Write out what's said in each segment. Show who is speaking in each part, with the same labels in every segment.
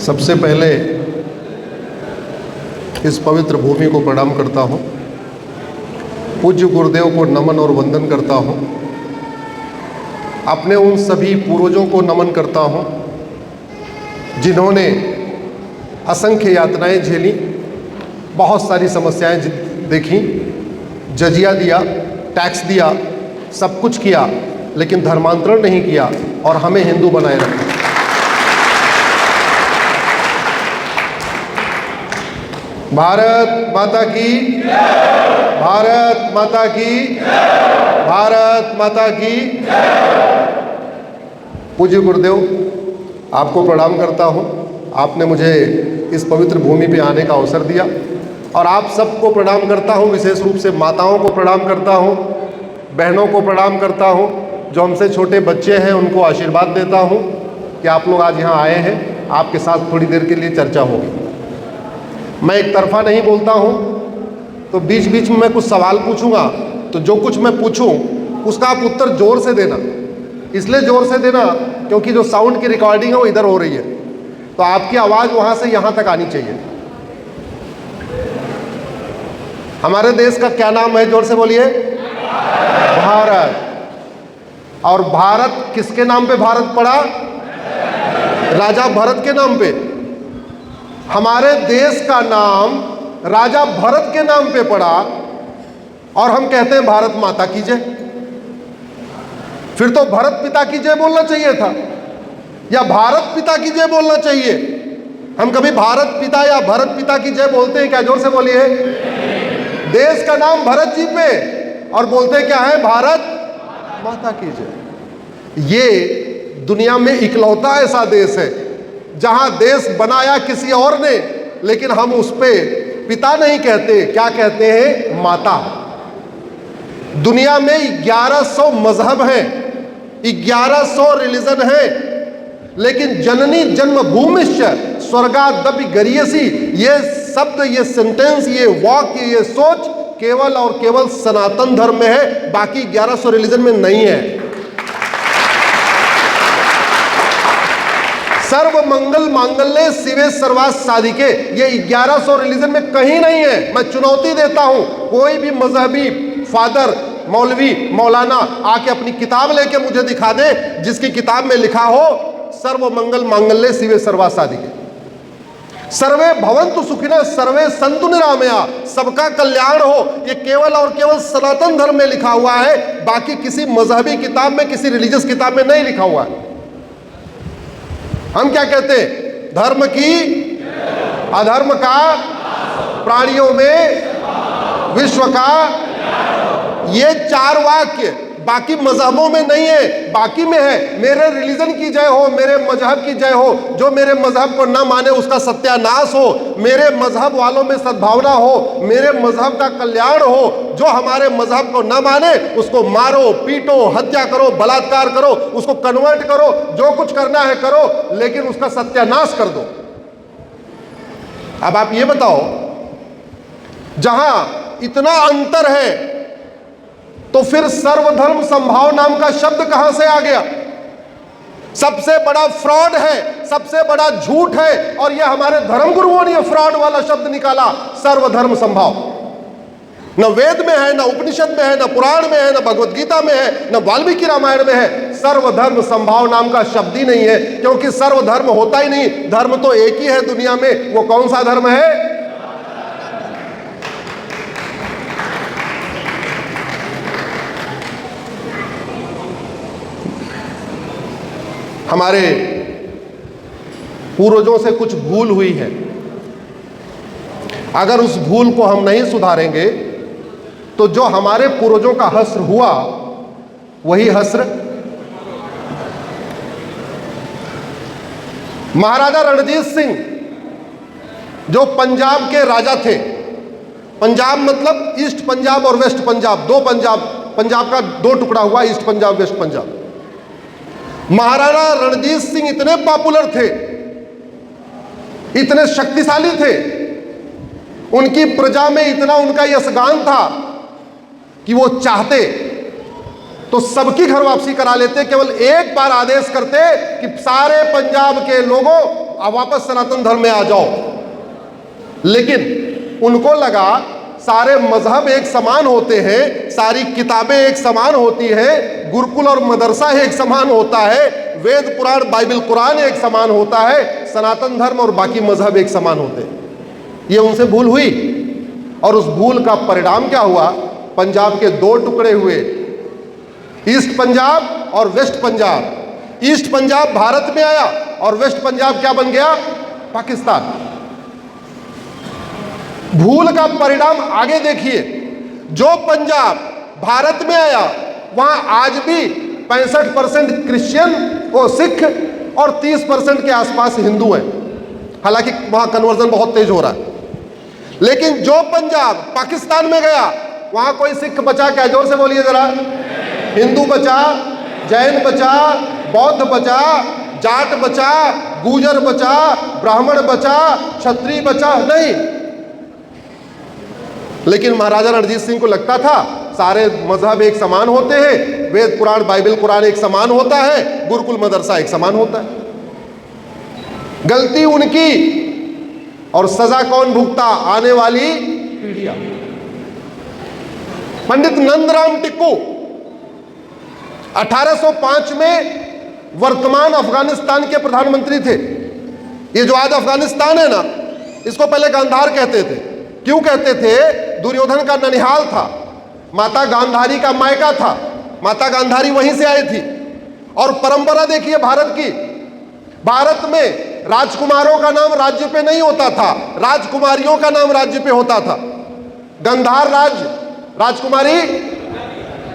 Speaker 1: सबसे पहले इस पवित्र भूमि को प्रणाम करता हूँ, पूज्य गुरुदेव को नमन और वंदन करता हूँ, अपने उन सभी पूर्वजों को नमन करता हूँ जिन्होंने असंख्य यातनाएं झेली, बहुत सारी समस्याएं देखी, जजिया दिया, टैक्स दिया, सब कुछ किया, लेकिन धर्मांतरण नहीं किया और हमें हिंदू बनाए रखा। भारत माता की, भारत माता की, भारत माता की। पूज्य गुरुदेव, आपको प्रणाम करता हूँ। आपने मुझे इस पवित्र भूमि पे आने का अवसर दिया और आप सबको प्रणाम करता हूँ। विशेष रूप से माताओं को प्रणाम करता हूँ, बहनों को प्रणाम करता हूँ, जो हमसे छोटे बच्चे हैं उनको आशीर्वाद देता हूँ कि आप लोग आज यहाँ आए हैं, आपके साथ थोड़ी देर के लिए चर्चा होगी। मैं एक तरफा नहीं बोलता हूँ, तो बीच बीच में मैं कुछ सवाल पूछूंगा, तो जो कुछ मैं पूछूं उसका आप उत्तर जोर से देना। इसलिए जोर से देना क्योंकि जो साउंड की रिकॉर्डिंग है वो इधर हो रही है, तो आपकी आवाज़ वहाँ से यहाँ तक आनी चाहिए। हमारे देश का क्या नाम है? जोर से बोलिए। भारत। और भारत किसके नाम पे भारत पड़ा? राजा भरत के नाम पे। हमारे देश का नाम राजा भरत के नाम पे पड़ा और हम कहते हैं भारत माता की जय। फिर तो भरत पिता की जय बोलना चाहिए था या भारत पिता की जय बोलना चाहिए। हम कभी भारत पिता या भरत पिता की जय बोलते हैं क्या? जोर से बोलिए। देश का नाम भरत जी पे और बोलते क्या है? भारत माता की जय। ये दुनिया में इकलौता ऐसा देश है जहां देश बनाया किसी और ने, लेकिन हम उस पे पिता नहीं कहते, क्या कहते हैं? माता। दुनिया में 1100 मजहब हैं, 1100 रिलीजन हैं, लेकिन जननी जन्मभूमिश्च स्वर्गादपि गरीयसी, ये शब्द, ये सेंटेंस, ये वाक्य, ये सोच केवल और केवल सनातन धर्म में है, बाकी 1100 रिलीजन में नहीं है। सर्व मंगल मांगल्ये शिवे सर्वार्थ साधिके, ये 1100 रिलीजन में कहीं नहीं है। मैं चुनौती देता हूं, कोई भी मजहबी फादर, मौलवी, मौलाना आके अपनी किताब लेके मुझे दिखा दे जिसकी किताब में लिखा हो सर्व मंगल मांगल्ये शिवे सर्वार्थ साधिके, सर्वे भवन्तु सुखिनः सर्वे सन्तु निरामया, सबका कल्याण हो। ये केवल और केवल सनातन धर्म में लिखा हुआ है, बाकी किसी मजहबी किताब में, किसी रिलीजियस किताब में नहीं लिखा हुआ है। हम क्या कहते हैं? धर्म की, अधर्म का, प्राणियों में विश्व का, ये 4 वाक्य बाकी मजहबों में नहीं है, बाकी में है मेरे रिलीजन की जय हो, मेरे मजहब की जय हो, जो मेरे मजहब को न माने उसका सत्यानाश हो, मेरे मजहब वालों में सद्भावना हो, मेरे मजहब का कल्याण हो, जो हमारे मजहब को न माने उसको मारो, पीटो, हत्या करो, बलात्कार करो, उसको कन्वर्ट करो, जो कुछ करना है करो, लेकिन उसका सत्यानाश कर दो। अब आप ये बताओ, जहां इतना अंतर है तो फिर सर्वधर्म संभाव नाम का शब्द कहां से आ गया? सबसे बड़ा फ्रॉड है, सबसे बड़ा झूठ है, और यह हमारे धर्मगुरुओं ने फ्रॉड वाला शब्द निकाला, सर्वधर्म संभाव। न वेद में है, न उपनिषद में है, न पुराण में है, न भगवत गीता में है, न वाल्मीकि रामायण में है। सर्वधर्म संभाव नाम का शब्द ही नहीं है, क्योंकि सर्वधर्म होता ही नहीं। धर्म तो एक ही है दुनिया में, वो कौन सा धर्म है? हमारे पूर्वजों से कुछ भूल हुई है, अगर उस भूल को हम नहीं सुधारेंगे तो जो हमारे पूर्वजों का हश्र हुआ वही हश्र। महाराजा रणजीत सिंह जो पंजाब के राजा थे, पंजाब मतलब ईस्ट पंजाब और वेस्ट पंजाब, 2 पंजाब, पंजाब का 2 टुकड़ा हुआ, ईस्ट पंजाब, वेस्ट पंजाब। महाराणा रणजीत सिंह इतने पॉपुलर थे, इतने शक्तिशाली थे, उनकी प्रजा में इतना उनका यशगान था कि वो चाहते तो सबकी घर वापसी करा लेते, केवल एक बार आदेश करते कि सारे पंजाब के लोगों आप वापस सनातन धर्म में आ जाओ। लेकिन उनको लगा सारे मजहब एक समान होते हैं, सारी किताबें एक समान होती हैं, गुरुकुल और मदरसा एक समान होता है, वेद पुराण बाइबल कुरान एक समान होता है, सनातन धर्म और बाकी मजहब एक समान होते हैं। ये उनसे भूल हुई और उस भूल का परिणाम क्या हुआ? पंजाब के दो टुकड़े हुए, ईस्ट पंजाब और वेस्ट पंजाब। ईस्ट पंजाब भारत में आया और वेस्ट पंजाब क्या बन गया? पाकिस्तान। भूल का परिणाम आगे देखिए। जो पंजाब भारत में आया वहां आज भी 65% क्रिश्चियन और सिख और 30% के आसपास हिंदू हैं। हालांकि वहां कन्वर्जन बहुत तेज हो रहा है। लेकिन जो पंजाब पाकिस्तान में गया वहां कोई सिख बचा क्या? जोर से बोलिए जरा। हिंदू बचा, जैन बचा, बौद्ध बचा, जाट बचा, गुजर बचा, ब्राह्मण बचा, क्षत्रिय बचा नहीं। लेकिन महाराजा रणजीत सिंह को लगता था सारे मजहब एक समान होते हैं, वेद पुराण बाइबल कुरान एक समान होता है, गुरुकुल मदरसा एक समान होता है। गलती उनकी और सजा कौन भुगता? आने वाली पीढ़ियां। पंडित नंदराम टिक्कू 1805 में वर्तमान अफगानिस्तान के प्रधानमंत्री थे। ये जो आज अफगानिस्तान है ना, इसको पहले गांधार कहते थे। क्यों कहते थे? दुर्योधन का ननिहाल था, माता गांधारी का मायका था, माता गांधारी वहीं से आई थी। और परंपरा देखिए भारत की, भारत में राजकुमारों का नाम राज्य पे नहीं होता था, राजकुमारियों का नाम राज्य पे होता था। गंधार राज राजकुमारी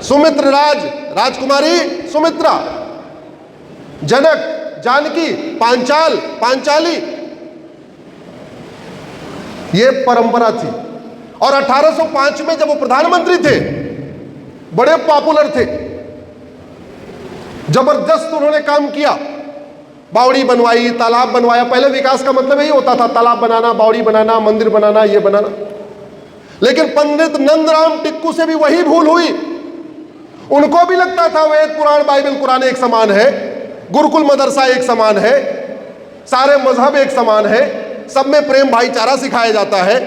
Speaker 1: सुमित्र राज राजकुमारी सुमित्रा, जनक जानकी, पांचाल पांचाली, ये परंपरा थी। और 1805 में जब वो प्रधानमंत्री थे, बड़े पॉपुलर थे, जबरदस्त उन्होंने काम किया, बावड़ी बनवाई, तालाब बनवाया। पहले विकास का मतलब यही होता था, तालाब बनाना, बावड़ी बनाना, मंदिर बनाना, ये बनाना। लेकिन पंडित नंदराम टिक्कू से भी वही भूल हुई। उनको भी लगता था वेद पुराण बाइबल कुरान एक समान है, गुरुकुल मदरसा एक समान है, सारे मजहब एक समान है, सब में प्रेम भाईचारा सिखाया जाता है।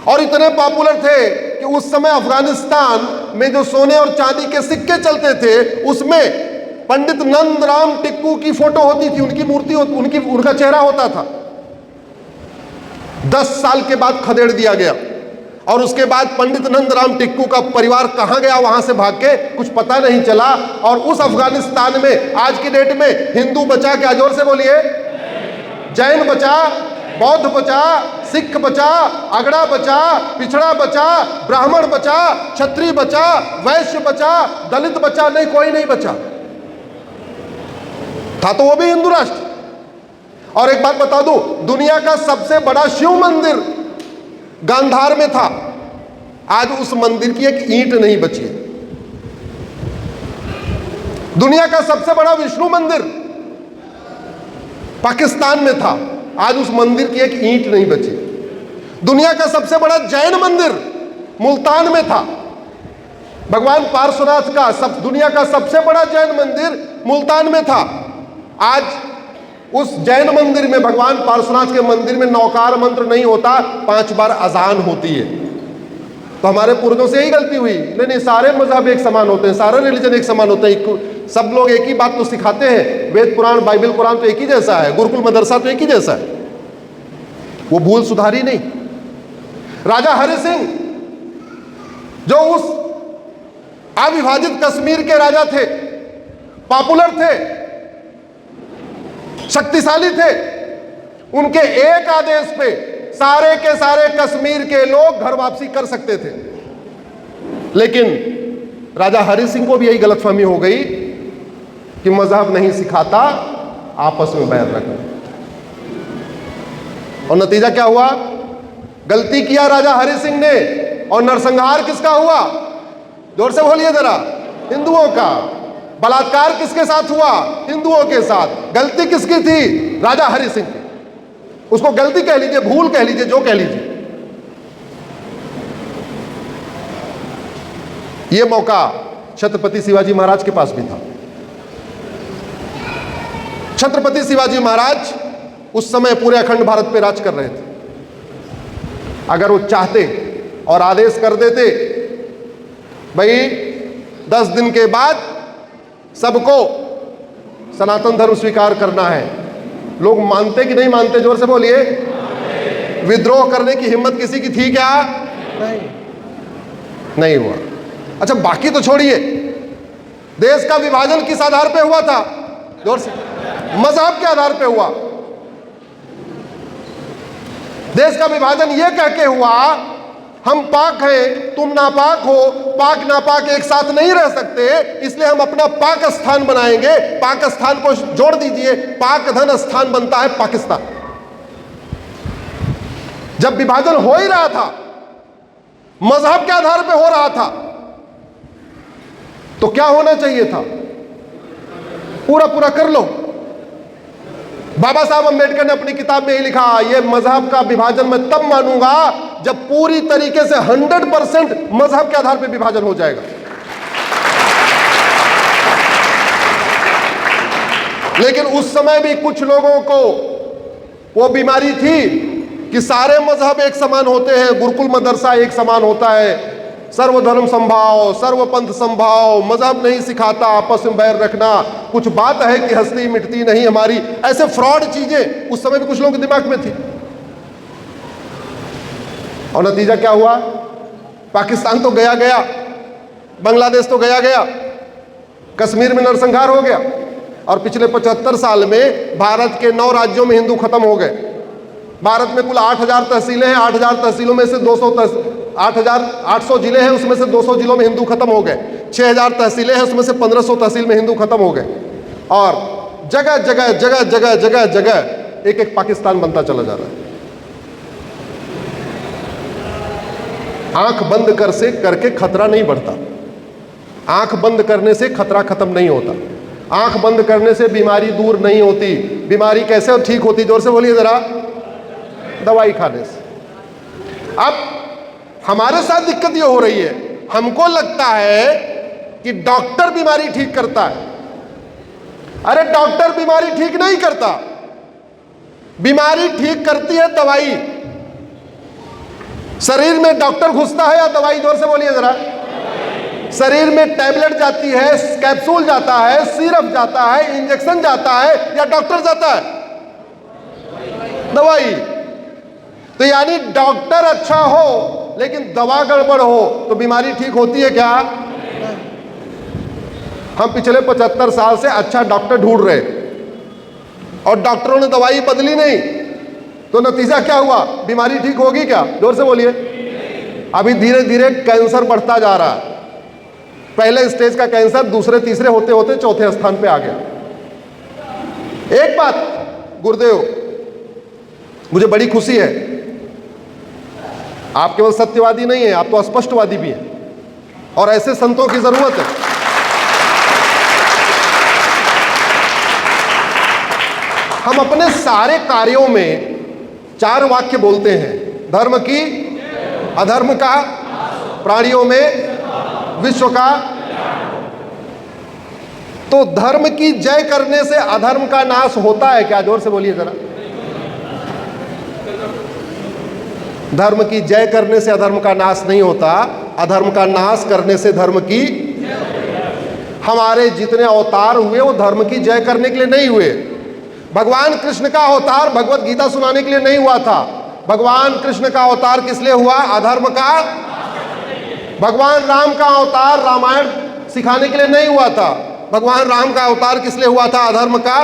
Speaker 1: और इतने पॉपुलर थे कि उस समय अफगानिस्तान में जो सोने और चांदी के सिक्के चलते थे उसमें पंडित नंदराम टिक्कू की फोटो होती थी, उनकी मूर्ति उनका चेहरा होता था। 10 साल के बाद खदेड़ दिया गया और उसके बाद पंडित नंदराम टिक्कू का परिवार कहां गया, वहां से भाग के कुछ पता नहीं चला। और उस अफगानिस्तान में आज की डेट में हिंदू बचा क्या? जोर से बोलिए। जैन बचा, बौद्ध बचा, सिख बचा, अगड़ा बचा, पिछड़ा बचा, ब्राह्मण बचा, क्षत्रिय बचा, वैश्य बचा, दलित बचा नहीं, कोई नहीं बचा। था तो वो भी हिंदू राष्ट्र। और एक बात बता दूं, दुनिया का सबसे बड़ा शिव मंदिर गांधार में था, आज उस मंदिर की एक ईंट नहीं बची है। दुनिया का सबसे बड़ा विष्णु मंदिर पाकिस्तान में था, आज उस मंदिर की एक ईंट नहीं बची। दुनिया का सबसे बड़ा जैन मंदिर मुल्तान में था, भगवान पार्श्वनाथ का दुनिया का सबसे बड़ा जैन मंदिर मुल्तान में था। आज उस जैन मंदिर में, भगवान पार्श्वनाथ के मंदिर में नौकार मंत्र नहीं होता, 5 बार अजान होती है। तो हमारे पूर्वजों से यही गलती हुई। नहीं, सारे मजहब एक समान होते हैं, सारे रिलीजन एक समान होते हैं, सब लोग एक ही बात तो सिखाते हैं, वेद पुराण बाइबल कुरान तो एक ही जैसा है, गुरुकुल मदरसा तो एक ही जैसा है। वो भूल सुधारी नहीं। राजा हरि सिंह जो उस अविभाजित कश्मीर के राजा थे, पॉपुलर थे, शक्तिशाली थे, उनके एक आदेश पे सारे के सारे कश्मीर के लोग घर वापसी कर सकते थे। लेकिन राजा हरि सिंह को भी यही गलतफहमी हो गई कि मजहब नहीं सिखाता, आपस में बैर रखना। और नतीजा क्या हुआ? गलती किया राजा हरि सिंह ने, और नरसंहार किसका हुआ? जोर से बोलिए जरा। हिंदुओं का। बलात्कार किसके साथ हुआ? हिंदुओं के साथ। गलती किसकी थी? राजा हरि सिंह की। उसको गलती कह लीजिए, भूल कह लीजिए, जो कह लीजिए। यह मौका छत्रपति शिवाजी महाराज के पास भी था। छत्रपति शिवाजी महाराज उस समय पूरे अखंड भारत पे राज कर रहे थे। अगर वो चाहते और आदेश कर देते, भाई 10 दिन के बाद सबको सनातन धर्म स्वीकार करना है, लोग मानते कि नहीं मानते? जोर से बोलिए। विद्रोह करने की हिम्मत किसी की थी क्या? नहीं हुआ। अच्छा, बाकी तो छोड़िए, देश का विभाजन किस आधार पे हुआ था? जोर से। मजहब के आधार पे हुआ। देश का विभाजन यह कह के हुआ, हम पाक हैं, तुम नापाक हो, पाक नापाक एक साथ नहीं रह सकते, इसलिए हम अपना पाक स्थान बनाएंगे। पाक स्थान को जोड़ दीजिए, पाक धन स्थान बनता है पाकिस्तान। जब विभाजन हो ही रहा था, मजहब के आधार पे हो रहा था, तो क्या होना चाहिए था? पूरा पूरा कर लो। बाबा साहब अंबेडकर ने अपनी किताब में ही लिखा, यह मजहब का विभाजन मैं तब मानूंगा जब पूरी तरीके से 100% मजहब के आधार पर विभाजन हो जाएगा। लेकिन उस समय भी कुछ लोगों को वो बीमारी थी कि सारे मजहब एक समान होते हैं, गुरुकुल मदरसा एक समान होता है, सर्वधर्म संभाव, सर्वपंथ संभाव, मजहब नहीं सिखाता आपस में बैर रखना, कुछ बात है कि हंसती मिटती नहीं हमारी, ऐसे फ्रॉड चीजें उस समय भी कुछ लोगों के दिमाग में थी। और नतीजा क्या हुआ? पाकिस्तान तो गया गया, बांग्लादेश तो गया गया, कश्मीर में नरसंहार हो गया, और पिछले 75 साल में भारत के 9 राज्यों में हिंदू खत्म हो गए। भारत में कुल 8000 तहसीलें हैं, 8000 तहसीलों में से 8,800 जिले हैं, उसमें से 200 जिलों में हिंदू खत्म हो गए। 6000 तहसीलें हैं, उसमें से 1500 तहसील में हिंदू खत्म हो गए। और जगह जगह जगह जगह जगह जगह एक एक पाकिस्तान बनता चला जा रहा है। आंख बंद कर से करके खतरा नहीं बढ़ता, आंख बंद करने से खतरा खत्म नहीं होता, आंख बंद करने से बीमारी दूर नहीं होती। बीमारी कैसे ठीक होती? जोर से बोलिए जरा। दवाई खाने से। अब हमारे साथ दिक्कत ये हो रही है, हमको लगता है कि डॉक्टर बीमारी ठीक करता है। अरे डॉक्टर बीमारी ठीक नहीं करता, बीमारी ठीक करती है दवाई। शरीर में डॉक्टर घुसता है या दवाई? जोर से बोलिए जरा। शरीर में टैबलेट जाती है, कैप्सूल जाता है, सिरप जाता है, इंजेक्शन जाता है, या डॉक्टर जाता है? दवाई। तो यानी डॉक्टर अच्छा हो लेकिन दवा गड़बड़ हो तो बीमारी ठीक होती है क्या? हम पिछले 75 साल से अच्छा डॉक्टर ढूंढ रहे और डॉक्टरों ने दवाई बदली नहीं, तो नतीजा क्या हुआ? बीमारी ठीक होगी क्या? जोर से बोलिए। अभी धीरे धीरे कैंसर बढ़ता जा रहा है। पहले स्टेज का कैंसर दूसरे तीसरे होते होते चौथे स्थान पे आ गया। एक बात गुरुदेव, मुझे बड़ी खुशी है, आप केवल सत्यवादी नहीं हैं, आप तो स्पष्टवादी भी हैं, और ऐसे संतों की जरूरत है। हम अपने सारे कार्यों में 4 वाक्य बोलते हैं, धर्म की, अधर्म का, प्राणियों में विश्व का। तो धर्म की जय करने से अधर्म का नाश होता है क्या? जोर से बोलिए जरा। धर्म की जय करने से अधर्म का नाश नहीं होता, अधर्म का नाश करने से धर्म की। हमारे जितने अवतार हुए वो धर्म की जय करने के लिए नहीं हुए। भगवान कृष्ण का अवतार भगवत गीता सुनाने के लिए नहीं हुआ था। भगवान कृष्ण का अवतार किस लिए हुआ? अधर्म का। भगवान राम का अवतार रामायण सिखाने के लिए नहीं हुआ था। भगवान राम का अवतार किस लिए हुआ था? अधर्म का।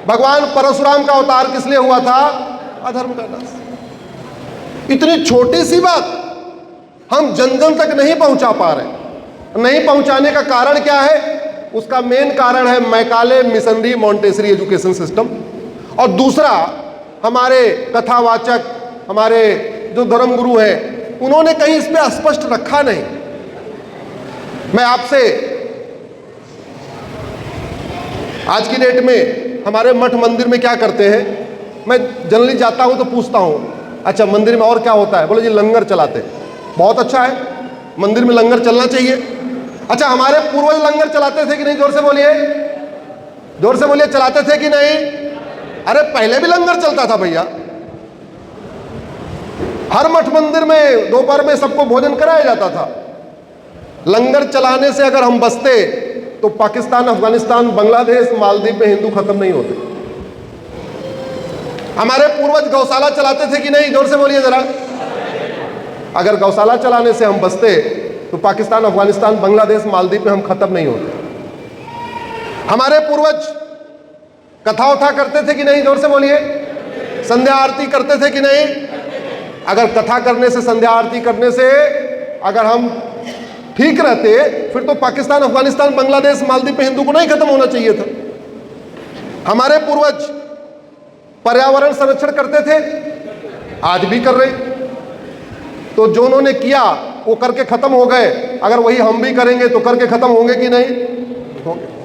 Speaker 1: भगवान परशुराम का अवतार किस लिए हुआ था? अधर्म का नाश। इतनी छोटी सी बात हम जन जन तक नहीं पहुंचा पा रहे। नहीं पहुंचाने का कारण क्या है? उसका मेन कारण है Macaulay missionary Montessori education system, और दूसरा हमारे कथावाचक, हमारे जो धर्मगुरु हैं, उन्होंने कहीं इस पे स्पष्ट रखा नहीं। मैं आपसे आज की डेट में हमारे मठ मंदिर में क्या करते हैं, मैं जनरली जाता हूं तो पूछता हूं, अच्छा मंदिर में और क्या होता है? बोले जी लंगर चलाते हैं। बहुत अच्छा है, मंदिर में लंगर चलना चाहिए। अच्छा हमारे पूर्वज लंगर चलाते थे कि नहीं? जोर से बोलिए। जोर से बोलिए, चलाते थे कि नहीं? अरे पहले भी लंगर चलता था भैया, हर मठ मंदिर में दोपहर में सबको भोजन कराया जाता था। लंगर चलाने से अगर हम बचते तो पाकिस्तान, अफगानिस्तान, बांग्लादेश, मालदीव में हिंदू खत्म नहीं होते। हमारे पूर्वज गौशाला चलाते थे कि नहीं? जोर से बोलिए जरा। अगर गौशाला चलाने से हम बचते तो पाकिस्तान, अफगानिस्तान, बांग्लादेश, मालदीव में हम खत्म नहीं होते। हमारे पूर्वज कथा उठा करते थे कि नहीं? जोर से बोलिए। संध्या आरती करते थे कि नहीं? अगर कथा करने से, संध्या आरती करने से अगर हम ठीक रहते फिर तो पाकिस्तान, अफगानिस्तान, बांग्लादेश, मालदीव पे हिंदू को नहीं खत्म होना चाहिए था। हमारे पूर्वज पर्यावरण संरक्षण करते थे, आज भी कर रहे। तो जो उन्होंने किया वो करके खत्म हो गए, अगर वही हम भी करेंगे तो करके खत्म होंगे कि नहीं? होंगे।